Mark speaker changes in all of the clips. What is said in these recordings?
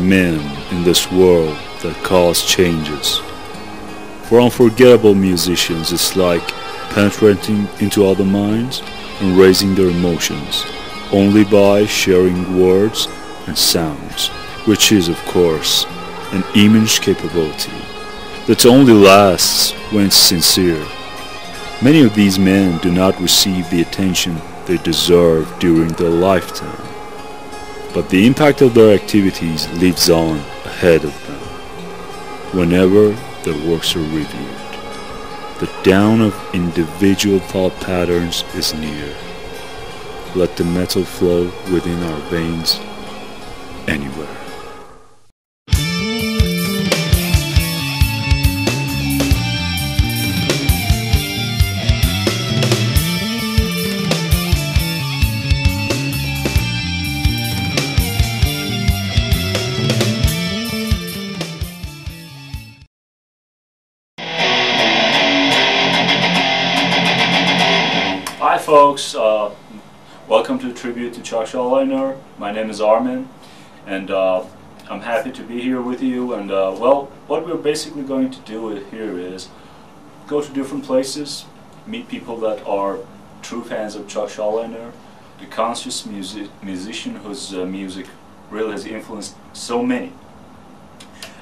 Speaker 1: men in this world that cause changes. For unforgettable musicians, it's like penetrating into other minds and raising their emotions only by sharing words and sounds, which is, of course, an immense capability that only lasts when it's sincere. Many of these men do not receive the attention they deserve during their lifetime, but the impact of their activities lives on ahead of them whenever their works are reviewed. The dawn of individual thought patterns is near. Let the metal flow within our veins anywhere.
Speaker 2: Hi folks, welcome to Tribute to Chuck Schuldiner. My name is Armin, and I'm happy to be here with you. And well, what we're basically going to do here is go to different places, meet people that are true fans of Chuck Schuldiner, the conscious musician whose music really has influenced so many.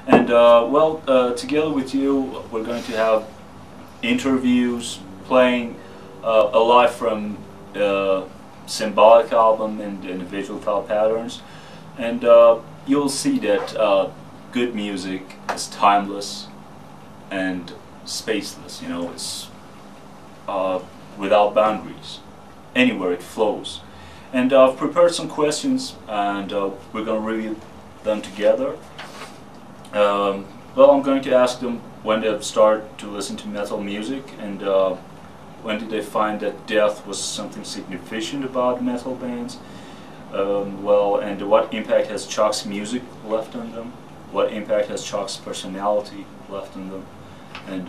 Speaker 2: And well, together with you, we're going to have interviews, playing a live from Symbolic album and Individual Thought Patterns, and you'll see that good music is timeless and spaceless. You know, it's without boundaries. Anywhere it flows. And I've prepared some questions, and we're going to review them together. Well, I'm going to ask them when they start to listen to metal music, and when did they find that death was something significant about metal bands? Well, and what impact has Chuck's music left on them? What impact has Chuck's personality left on them? And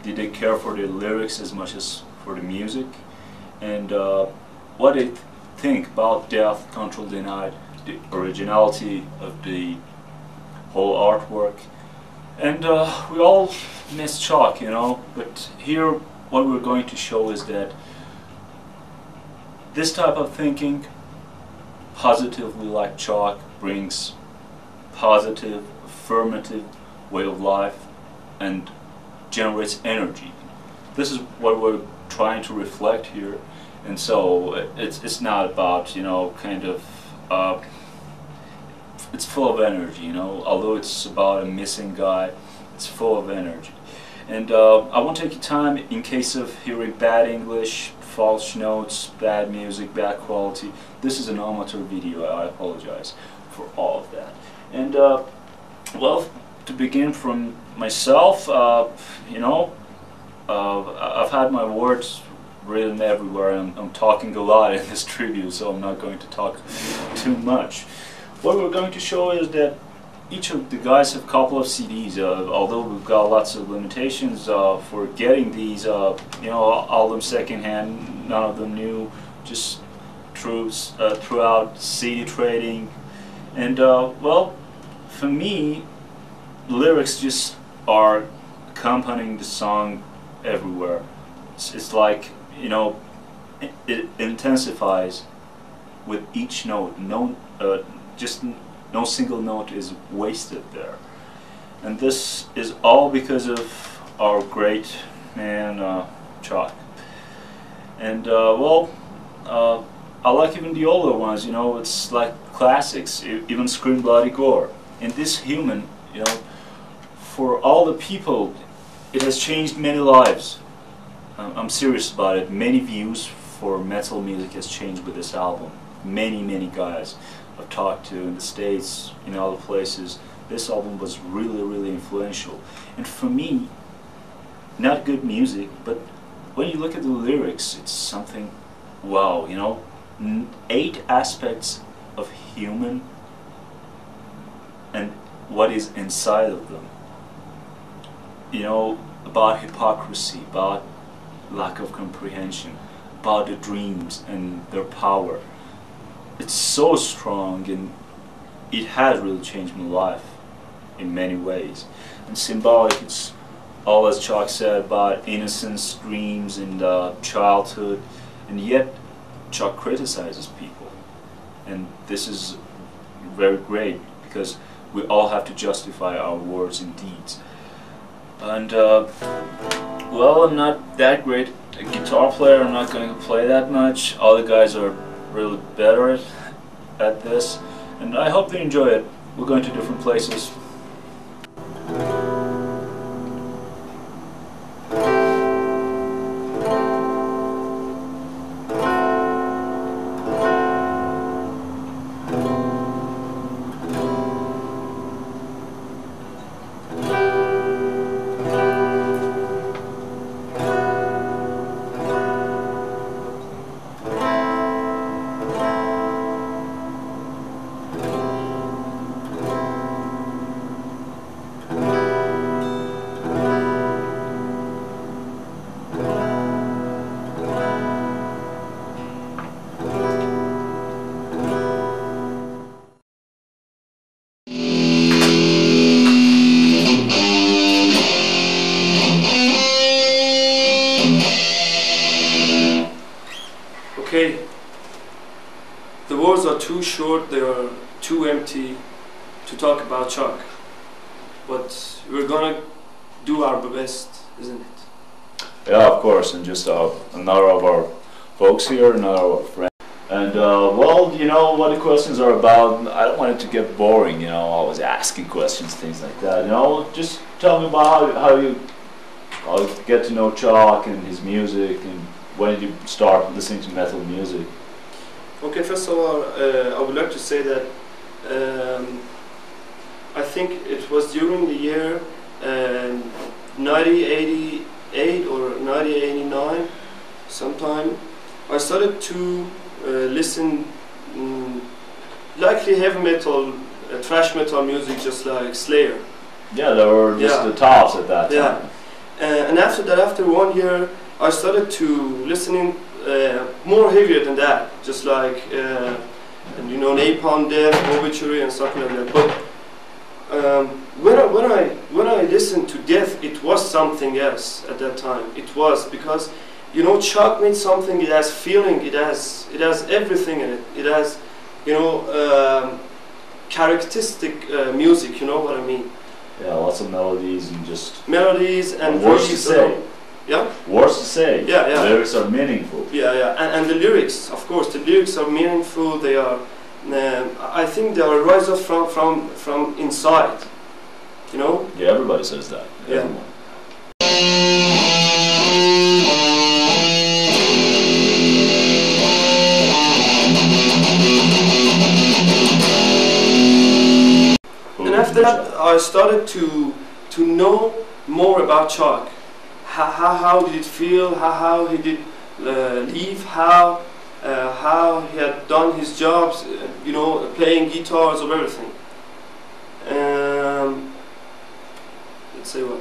Speaker 2: did they care for the lyrics as much as for the music? And what they think about Death, Control Denied, the originality of the whole artwork. And we all miss Chuck, you know, but here what we're going to show is that this type of thinking, positively like Chuck, brings positive, affirmative way of life and generates energy. This is what we're trying to reflect here, and so it's not about, you know, kind of it's full of energy, you know, although it's about a missing guy, it's full of energy. And I won't take your time in case of hearing bad English, false notes, bad music, bad quality. This is an amateur video, I apologize for all of that. And well, to begin from myself, you know, I've had my words written everywhere, and I'm talking a lot in this tribute, so I'm not going to talk too much. What we're going to show is that each of the guys have a couple of CDs, although we've got lots of limitations for getting these, you know, albums secondhand, none of them new, just throughout CD trading. And well, for me, lyrics just are accompanying the song everywhere. It's like, you know, it intensifies with each note. No single note is wasted there. And this is all because of our great man, Chuck. And well, I like even the older ones, you know, it's like classics, even Scream Bloody Gore. And this human, you know, for all the people, it has changed many lives. I'm serious about it. Many views for metal music has changed with this album. Many guys I've talked to in the States, in other places, this album was really influential. And for me, not good music, but when you look at the lyrics, it's something, wow, you know, 8 aspects of human and what is inside of them. You know, about hypocrisy, about lack of comprehension, about the dreams and their power. It's so strong, and it has really changed my life in many ways. And symbolic, it's all, as Chuck said, about innocence, dreams, and childhood, and yet Chuck criticizes people. And this is very great, because we all have to justify our words and deeds. And well, I'm not that great a guitar player, I'm not going to play that much. All the guys are really better at this, and I hope they enjoy it. We're going to different places.
Speaker 3: Okay, the words are too short, they are too empty to talk about Chuck, but we're gonna do our best, isn't it?
Speaker 2: Yeah, of course, and just another of our folks here, another of our friends. And well, you know what the questions are about. I don't want it to get boring, you know, always asking questions, things like that. You know, just tell me about how you get to know Chuck and his music, and when did you start listening to metal music?
Speaker 3: Okay, first of all, I would like to say that I think it was during the year 1988 or 1989, sometime, I started to listen likely heavy metal, thrash metal music, just like Slayer.
Speaker 2: Yeah, they were just the tops at that time.
Speaker 3: Yeah, and after that, after 1 year, I started to listening more heavier than that, just like and, you know, Napalm Death, Obituary, and something like that. But when I listened to Death, it was something else at that time. It was because, you know, Chuck made something. It has feeling. It has everything in it. It has, you know, characteristic music. You know what I mean?
Speaker 2: Yeah, lots of melodies and just
Speaker 3: melodies and
Speaker 2: words to say.
Speaker 3: Yeah.
Speaker 2: Words to say.
Speaker 3: Yeah, yeah.
Speaker 2: Lyrics are meaningful.
Speaker 3: Yeah, yeah, and the lyrics, of course, the lyrics are meaningful. They are, I think, they are rise up from inside. You know.
Speaker 2: Yeah, everybody says that.
Speaker 3: Yeah.
Speaker 2: Everyone.
Speaker 3: And after that, I started to know more about Chuck. How did it feel? How he did leave? How he had done his jobs? You know, playing guitars or everything. Let's say what?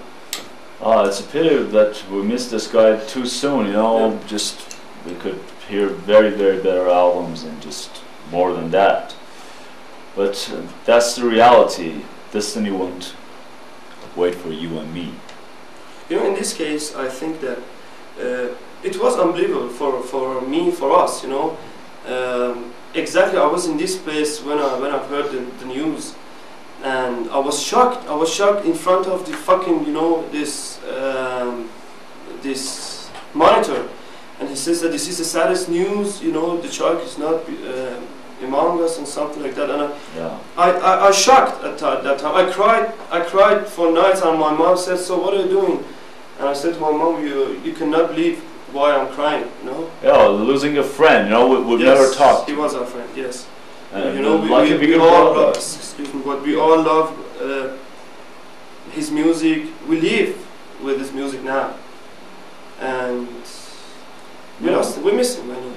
Speaker 2: Oh, it's a pity that we missed this guy too soon. You know,
Speaker 3: Yeah.
Speaker 2: just we could hear very, very better albums and just more than that. But that's the reality. Destiny won't wait for you and me.
Speaker 3: You know, in this case, I think that it was unbelievable for me, for us. You know, exactly. I was in this place when I heard the news, and I was shocked. I was shocked in front of the fucking, you know, this monitor, and he says that this is the saddest news. You know, the Chuck is not among us and something like that. And I shocked at that time. I cried for nights, and my mom said, "So what are you doing?" And I said to my mom, you cannot believe why I'm crying, you know?
Speaker 2: Yeah, losing a friend, you know, we've
Speaker 3: yes,
Speaker 2: never talked.
Speaker 3: He was our friend, yes.
Speaker 2: And
Speaker 3: you know, we all love, excuse me, but we all love his music. We live with his music now. And we lost him, we miss him, I know.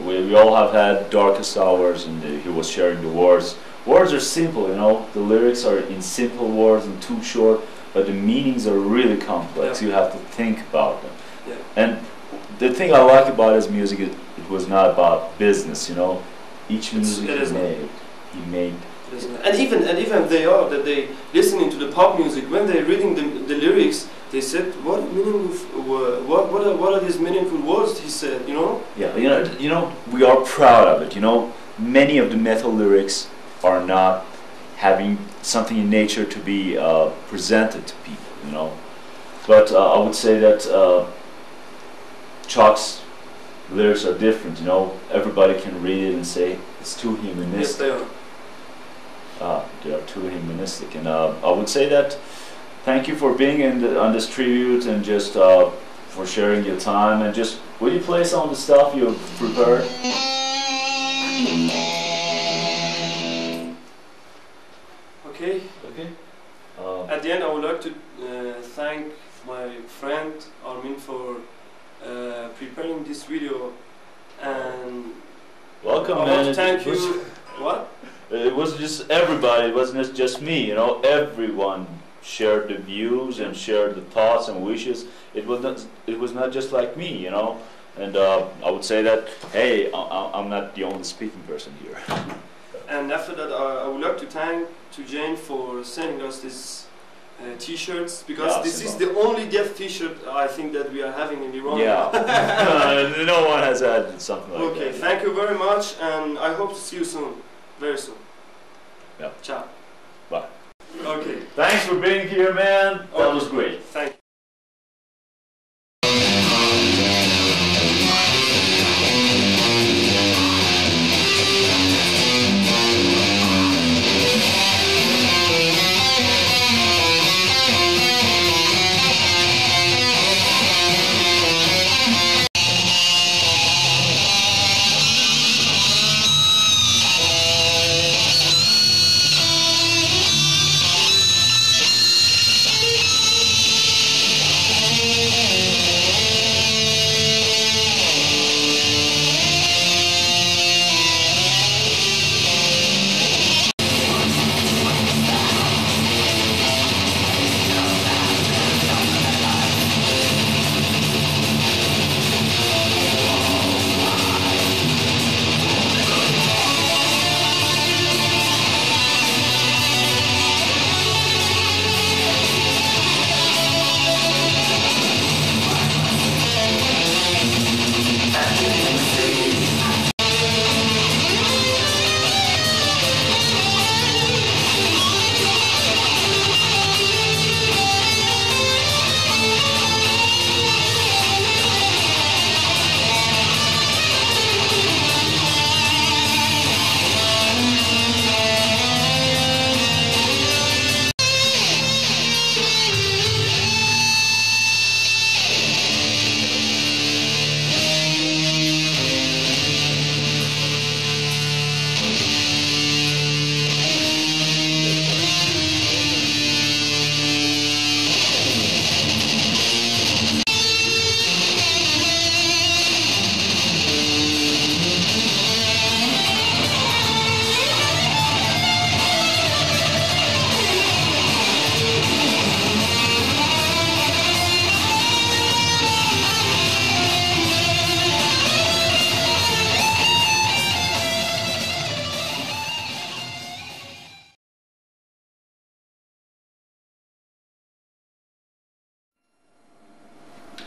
Speaker 2: We all have had darkest hours, and he was sharing the words. Words are simple, you know, the lyrics are in simple words and too short, but the meanings are really complex.
Speaker 3: Yeah.
Speaker 2: You have to think about them.
Speaker 3: Yeah.
Speaker 2: And the thing I like about his music is it was not about business, you know. Each music he made
Speaker 3: And even they are that they listening to the pop music when they're reading the lyrics. They said, "What what are these meaningful words?" He said, you know.
Speaker 2: Yeah, you know, we are proud of it. You know, many of the metal lyrics are not having something in nature to be presented to people. You know, but I would say that Chalk's lyrics are different. You know, everybody can read it and say it's too humanistic.
Speaker 3: Yes, they are.
Speaker 2: They are too humanistic, and I would say that. Thank you for being on this tribute and just for sharing your time, and just will you play some of the stuff you've prepared?
Speaker 3: Okay.
Speaker 2: Okay.
Speaker 3: At the end, I would like to thank my friend Armin for preparing this video, and
Speaker 2: welcome,
Speaker 3: I
Speaker 2: man.
Speaker 3: want to thank you. What?
Speaker 2: It was just everybody. It wasn't just me. You know, everyone shared the views and shared the thoughts and wishes. It was not just like me, you know. And I would say that, hey, I'm not the only speaking person here.
Speaker 3: And after that, I would like to thank to Jane for sending us these T-shirts, because this is the only deaf T-shirt I think that we are having in Iran.
Speaker 2: Yeah, no one has had something like that.
Speaker 3: Okay, thank you very much, and I hope to see you soon, very soon.
Speaker 2: Yeah.
Speaker 3: Ciao.
Speaker 2: Bye.
Speaker 3: Okay.
Speaker 2: Thanks for being here, man. That was great.
Speaker 3: Thank you.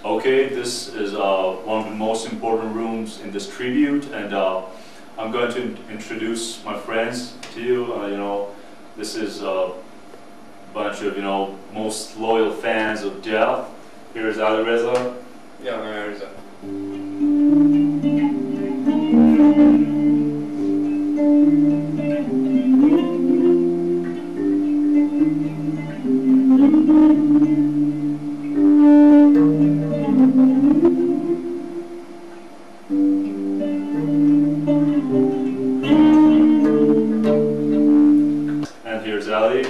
Speaker 2: Okay, this is one of the most important rooms in this tribute, and I'm going to introduce my friends to you. You know, this is a bunch of, you know, most loyal fans of Death. Here's Ali Reza.
Speaker 3: Yeah, Ali Reza.
Speaker 2: And here's Ali.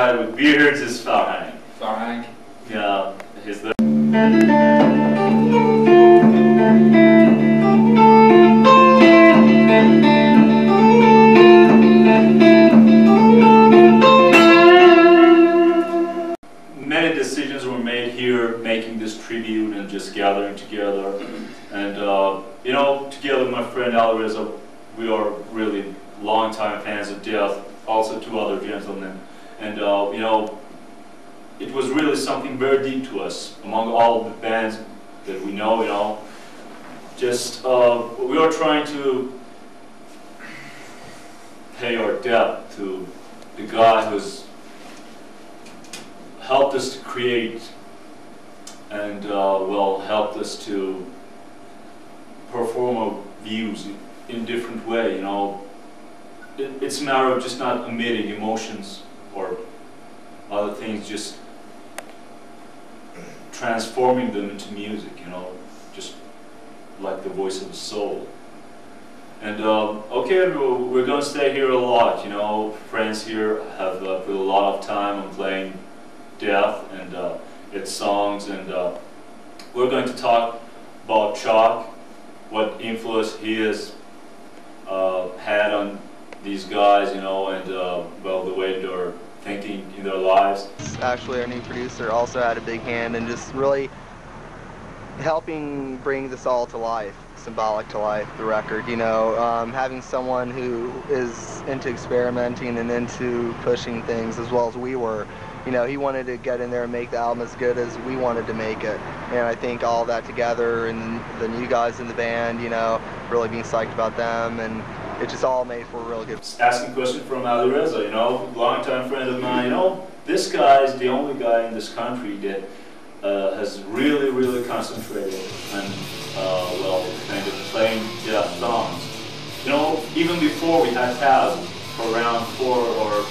Speaker 2: guy with beards is Farhang.
Speaker 4: Farhang?
Speaker 2: Yeah, he's the... Many decisions were made here, making this tribute and just gathering together. And you know, together with my friend Alreza, we are really long-time fans of Death, also two other gentlemen. And you know, it was really something very deep to us among all the bands that we know. You know, just we are trying to pay our debt to the guy who's helped us to create and well, helped us to perform our views in different way. You know, it's a matter of just not omitting emotions or other things, just transforming them into music, you know, just like the voice of the soul. And okay, we're going to stay here a lot, you know, friends here have put a lot of time on playing Death and its songs, and we're going to talk about Chalk, what influence he has had on these guys, you know, and well, the way they're thinking in their lives.
Speaker 5: Actually, our new producer also had a big hand in just really helping bring this all to life, symbolic to life, the record, you know, having someone who is into experimenting and into pushing things as well as we were. You know, he wanted to get in there and make the album as good as we wanted to make it. And I think all that together and the new guys in the band, you know, really being psyched about them, and it just all made for a really good...
Speaker 2: Asking a question from Alireza, you know, longtime friend of mine, you know, this guy is the only guy in this country that has really concentrated on, well, kind of playing Death songs. You know, even before we had Taz, for around 4 or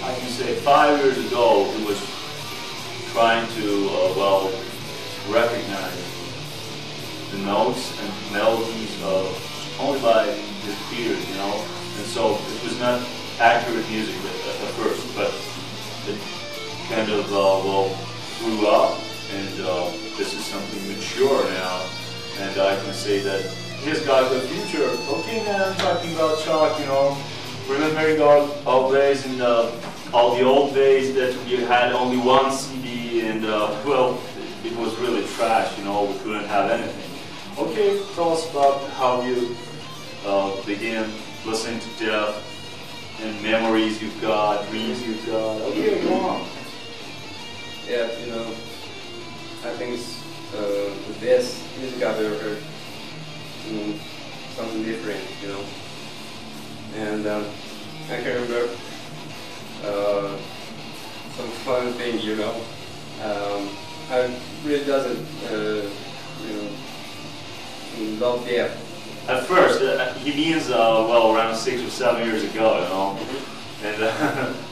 Speaker 2: I can say 5 years ago, he was trying to, well, recognize the notes and melodies only by his peers, you know. And so it was not accurate music at first, but it kind of, well, grew up, and this is something mature now. And I can say that he's got the future. Okay, man, I'm talking about Chalk, you know. Remembering all days and all the old days that we had only one CD, and well, it was really trash, you know, we couldn't have anything. Okay, tell us about how you began listening to Death and memories you've got, dreams you've got. Okay, go on.
Speaker 6: Yeah, you know, I think it's the best music I've ever heard. Something different, you know. And I can remember some fun thing, you know. I really doesn't, you know, love Death.
Speaker 2: At first, he means, well, around 6 or 7 years ago, you know. And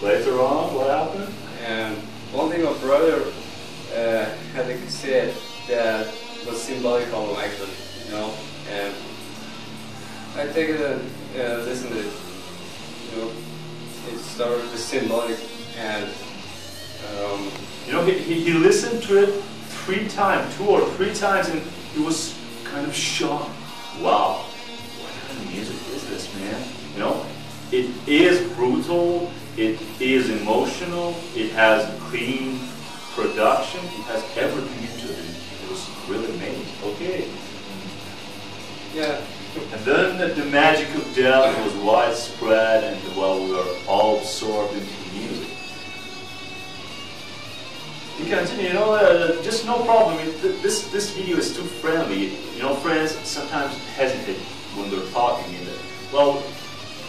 Speaker 2: later on, what happened?
Speaker 6: And one thing my brother had a cassette that was symbolic album, actually, you know. And I take it and listen to it. You know, it started with symbolic, and
Speaker 2: you know, he listened to it 2 or 3 times, and he was kind of shocked. Wow, what kind of music is this, man? You know, it is brutal, it is emotional, it has clean production, it has everything into it. It was really amazing. Okay.
Speaker 6: yeah.
Speaker 2: And then the magic of Death was widespread, and well, we were all absorbed into the music. You continue, you know, just no problem. This video is too friendly. You know, friends sometimes hesitate when they're talking in it. Well,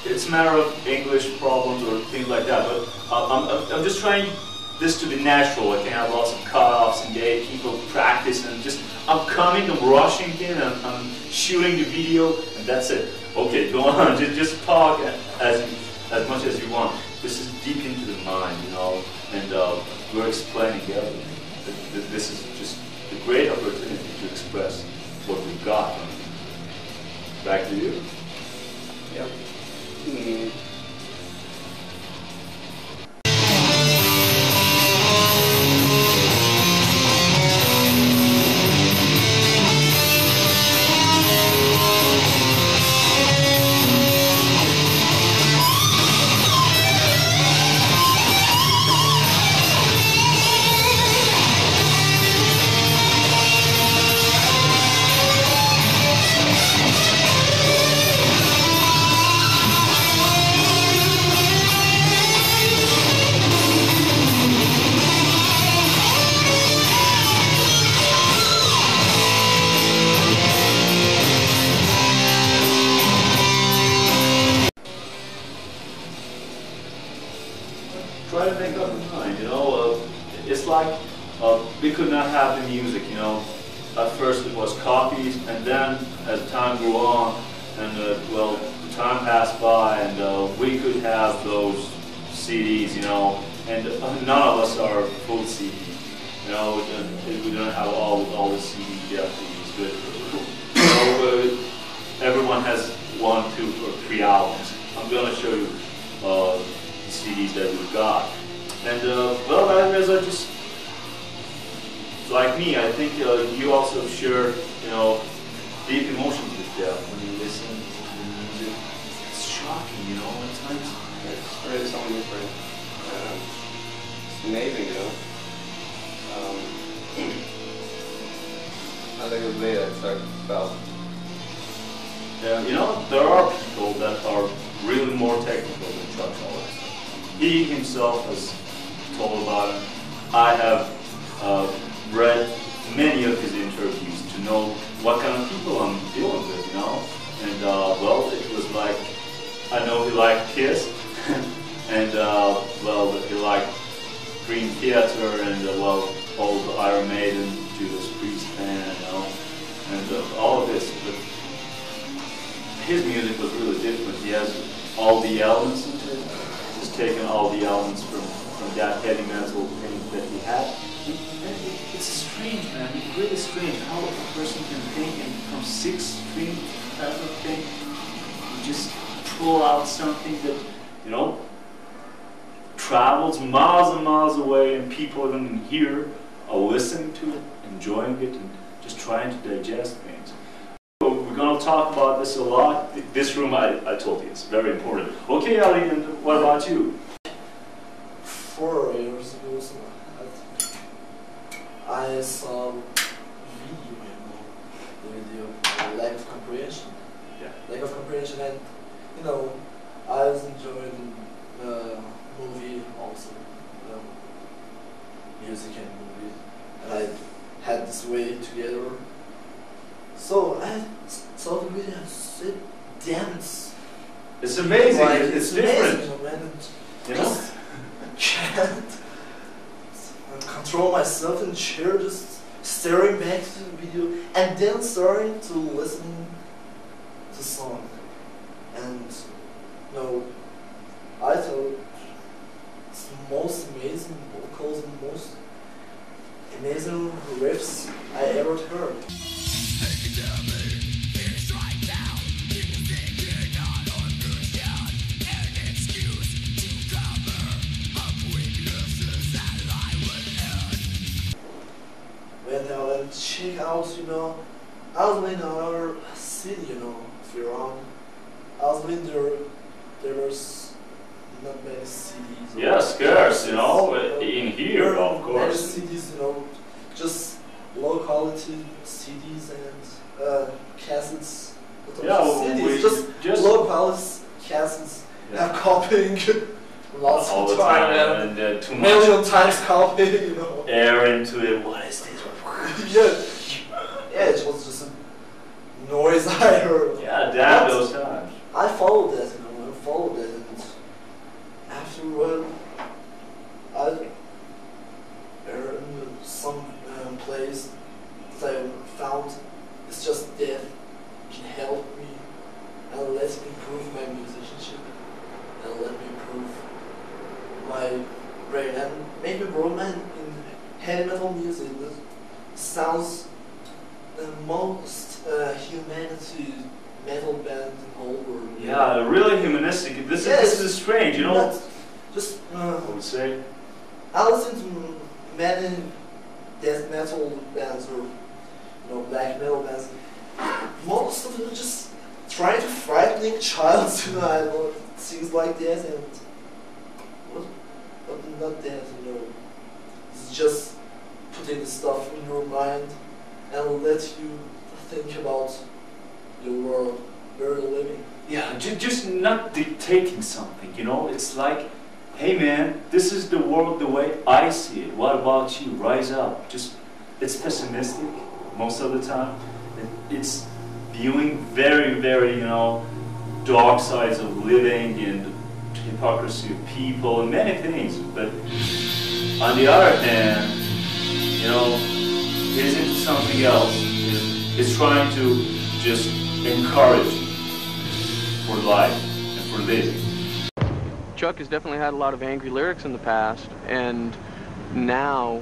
Speaker 2: it's a matter of English problems or things like that, but I'm just trying this to be natural. I can have lots of cut-offs and people practice, and just I'm coming, I'm rushing in, I'm shooting the video, and that's it. Okay, go on, just talk as much as you want. This is deep into the mind, you know, and we're explaining everything. This is just a great opportunity to express what we've got. Back to you.
Speaker 6: Yep.
Speaker 2: try to make up your mind, you know. It's like we could not have the music, you know. At first it was copies, and then as time grew on, and well, the time passed by, and we could have those CDs, you know, and none of us are full CD, you know. We don't have all the CD DVDs, but you know, everyone has 1, 2, or 3 albums. I'm gonna show you the CDs that we've got, and well, as I just. Like me, I think you also share, you know, deep emotions with them when you listen to the music. It's shocking, you know, at times.
Speaker 6: It's really something different. It's amazing, you know. I think it's me that talked about.
Speaker 2: Yeah, you know, there are people that are really more technical than Chuck Norris. He himself has told about it. I have read many of his interviews to know what kind of people I'm dealing with, you know. And well, it was like, I know he liked Kiss, and well, he liked Dream Theater, and well, old Iron Maiden, Judas Priest fan, you know, and all of this. But his music was really different. He has all the elements into it. He's taken all the elements from that heavy metal thing that he had. It's strange, man. It's really strange how a person can think and from 6-string type of thing, you just pull out something that, you know, travels miles and miles away, and people even here are listening to it, enjoying it, and just trying to digest things. So we're going to talk about this a lot. This room, I told you, it's very important. Okay, Ali, and what about you?
Speaker 4: 4 years ago, I saw the video of lack of comprehension.
Speaker 2: Yeah.
Speaker 4: Lack of comprehension, and you know, I was enjoying the movie also, music and movie, and I had this way together. So I saw the video and said, "Damn,
Speaker 2: it's amazing.
Speaker 4: Like,
Speaker 2: it's
Speaker 4: amazing,
Speaker 2: different.
Speaker 4: you know, man. And
Speaker 2: You know?
Speaker 4: can't control myself in the chair, just staring back to the video and then starting to listen to the song. And you know, I thought it's the most amazing vocals and most amazing riffs I ever heard. Went out and check out, you know, I was in another city, you know, Tehran. I was in there was not many cities.
Speaker 2: Yeah, scarce, you know, in here, of
Speaker 4: many
Speaker 2: course.
Speaker 4: cities, you know, just low quality cities and castles.
Speaker 2: Yeah,
Speaker 4: cities,
Speaker 2: we
Speaker 4: just low quality castles.
Speaker 2: Yeah.
Speaker 4: And copying lots
Speaker 2: all
Speaker 4: of
Speaker 2: the time,
Speaker 4: and
Speaker 2: and too much
Speaker 4: million times copy, you know.
Speaker 2: air into it. What is this?
Speaker 4: Yeah, it was just a noise I heard.
Speaker 2: Yeah, damn those times.
Speaker 4: I followed that, you know, and after a while, I in some place that I found it's just that can help me and let me improve my musicianship and let me improve my brain and maybe Roman in heavy metal music that sounds the most humanity metal band in the whole world.
Speaker 2: Yeah, really humanistic. This is strange, you know.
Speaker 4: Not just
Speaker 2: I would say.
Speaker 4: I listen to many death metal bands or black metal bands. Most of them are just trying to frightening child, you know, I know things like that, and but not that, you know. It's just putting the stuff in your mind and let you think about your world where you're living.
Speaker 2: Yeah, just not dictating something, you know. It's like, hey man, this is the world the way I see it. What about you? Rise up. Just, it's pessimistic most of the time. It's viewing very, very, dark sides of living and hypocrisy of people and many things. But on the other hand, you know, he's into something else. He's trying to just encourage you for life and for living.
Speaker 7: Chuck has definitely had a lot of angry lyrics in the past, and now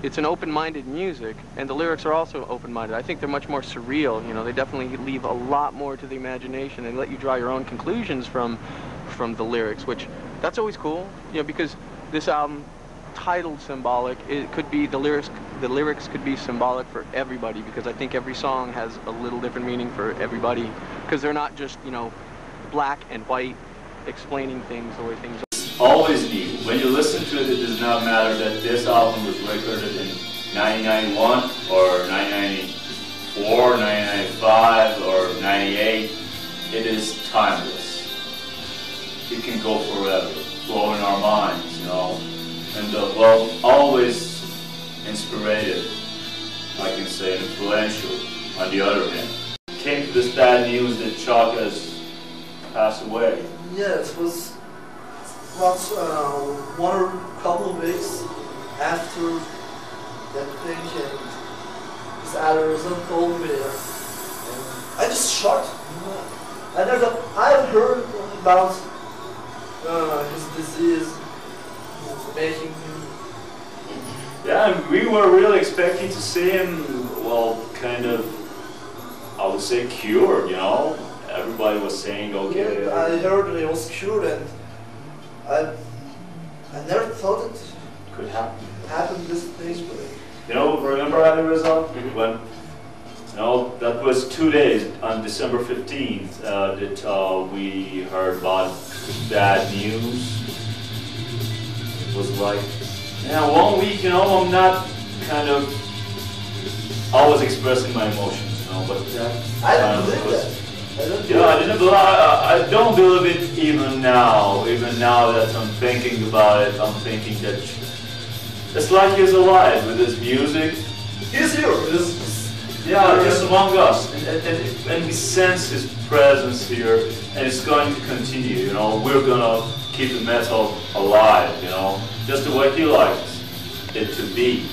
Speaker 7: it's an open-minded music, and the lyrics are also open-minded. I think they're much more surreal. You know, they definitely leave a lot more to the imagination and let you draw your own conclusions from the lyrics, which that's always cool. You know, because this album, titled Symbolic, it could be the lyrics could be symbolic for everybody, because I think every song has a little different meaning for everybody, because they're not just, you know, black and white explaining things the way things are.
Speaker 2: Always new. When you listen to it, it does not matter that this album was recorded in 1991 or 1994, 1995 or 98. It is timeless. It can go forever, blowing our minds, you know. And well, always inspirative, I can say, influential on the other hand. Came to this bad news that Chuck has passed away.
Speaker 4: Yeah, it was about 1 or a couple of weeks after that thing, and his adolescent told me, and I just shocked. I've heard about his disease, making him.
Speaker 2: Yeah, and we were really expecting to see him, well, kind of, I would say, cured, you know? Everybody was saying, okay.
Speaker 4: Yeah, I heard he was cured, and I never thought it
Speaker 2: could happen.
Speaker 4: This thing. But
Speaker 2: you know, remember the result? When, you know, that was 2 days, on December 15th, that we heard about bad news. It was like, yeah, 1 week, you know, I'm not kind of always expressing my emotions, you know, but
Speaker 4: I don't believe that.
Speaker 2: I don't believe it even now. Even now that I'm thinking about it, I'm thinking that it's like he's alive with his music.
Speaker 4: He's here.
Speaker 2: Yeah, just among us, and we sense his presence here, and it's going to continue. You know, we're gonna keep the metal alive. You know, just the way he likes it to be.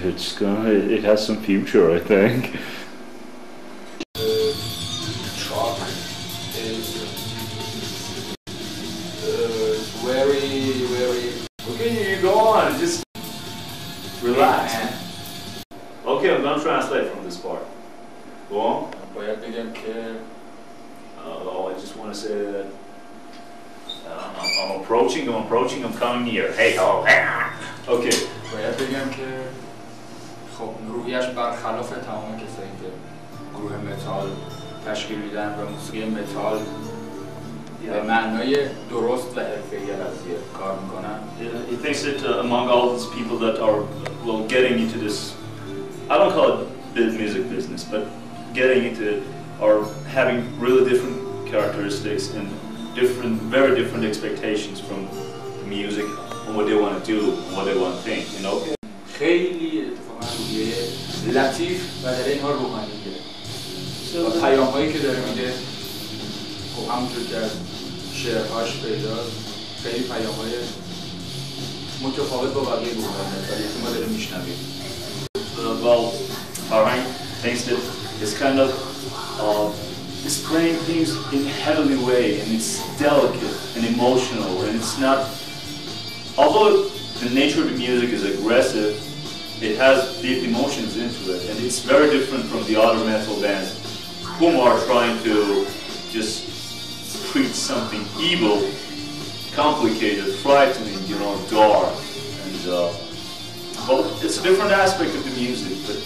Speaker 1: it has some future, I think.
Speaker 8: Chalk is very.
Speaker 2: Okay, you go on. Just relax. Okay, I'm gonna translate from this part. Go on.
Speaker 8: باید بگم که
Speaker 2: I just want to say that I'm approaching, I'm coming near. Hey, oh, okay.
Speaker 8: باید بگم که خب روحیش برخلاف تمام کسایی که گروه متال تشکیل میدن و موسیقی متال به معنای درست و حرفه‌ای قضیه کار میکنن.
Speaker 2: He thinks that among all these people that are getting into this, I don't call it the music business, but getting into it are having really different characteristics and very different expectations from the music and what they want to do and what they want to think, you know.
Speaker 8: خیلی اتفاقا روحیه لطیف و در اینها روحانیه. با پیام‌هایی که داره میده خب همونطور که از شعرهاش پیداست خیلی پیام‌های متفاوت با بقیه گروه‌های متالی که ما داریم میشنویم.
Speaker 2: Well, Tehran thinks that it's kind of displaying things in a heavenly way, and it's delicate and emotional, and it's not. Although the nature of the music is aggressive, it has deep emotions into it, and it's very different from the other metal bands, whom are trying to just preach something evil, complicated, frightening, you know, dark, and well, it's a different aspect of the music, but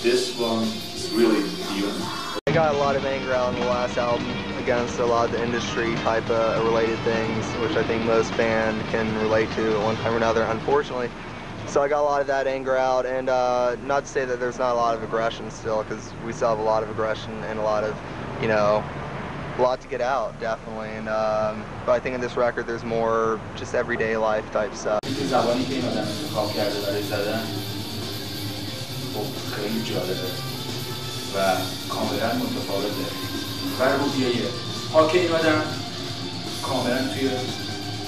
Speaker 2: this one is really beyond.
Speaker 5: I got a lot of anger out in the last album against a lot of the industry type of related things, which I think most fans can relate to at one time or another, unfortunately. So I got a lot of that anger out, and not to say that there's not a lot of aggression still, because we still have a lot of aggression and a lot of, you know, a lot to get out, definitely. And but I think in this record there's more just everyday life type stuff.
Speaker 8: اینکه زبانی که این آدم انتخاب کرده برای زدن خب خیلی جالبه و کاملا متفاوته و روحیه که این آدم کاملا توی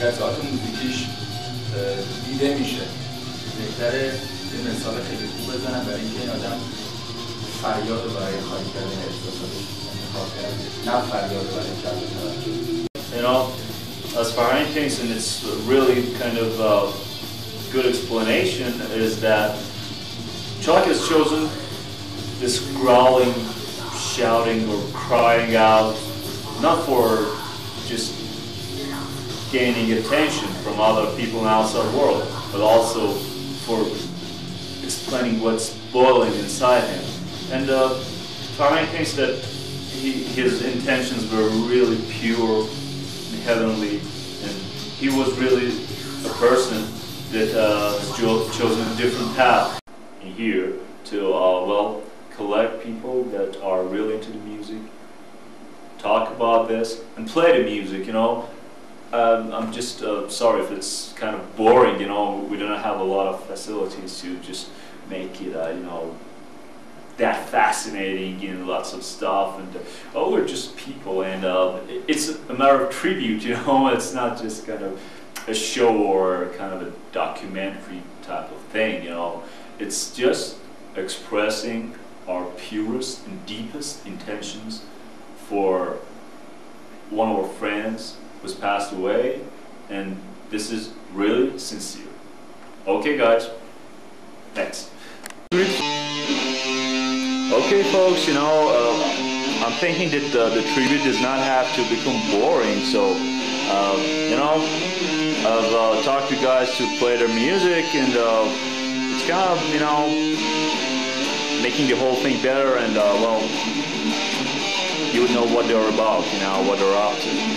Speaker 8: قطعات موسیقیش دیده میشه. بهتره یه مثال خیلی خوب بزنم برای اینکه این آدم فریاد رو برای خالی کردن احساساتش انتخاب کرده، نه فریاد رو برای جلب توجه.
Speaker 2: You know, as far as things, and it's really kind of good explanation is that Chuck has chosen this growling, shouting, or crying out, not for just gaining attention from other people in the outside world, but also for explaining what's boiling inside him. And Tehran thinks that his intentions were really pure and heavenly, and he was really a person that has chosen a different path here to collect people that are really into the music, talk about this, and play the music, you know. I'm just sorry if it's kind of boring, you know. We don't have a lot of facilities to just make it, you know, that fascinating, you know, lots of stuff, and we're just people, and it's a matter of tribute, you know. It's not just kind of a show or kind of a documentary type of thing, you know. It's just expressing our purest and deepest intentions for one of our friends who's passed away, and this is really sincere. Okay, guys, next. Okay, folks, you know, I'm thinking that the tribute does not have to become boring, so, you know, I've talked to guys to play their music, and it's kind of, you know, making the whole thing better, and, well, you would know what they're about, you know, what they're up to.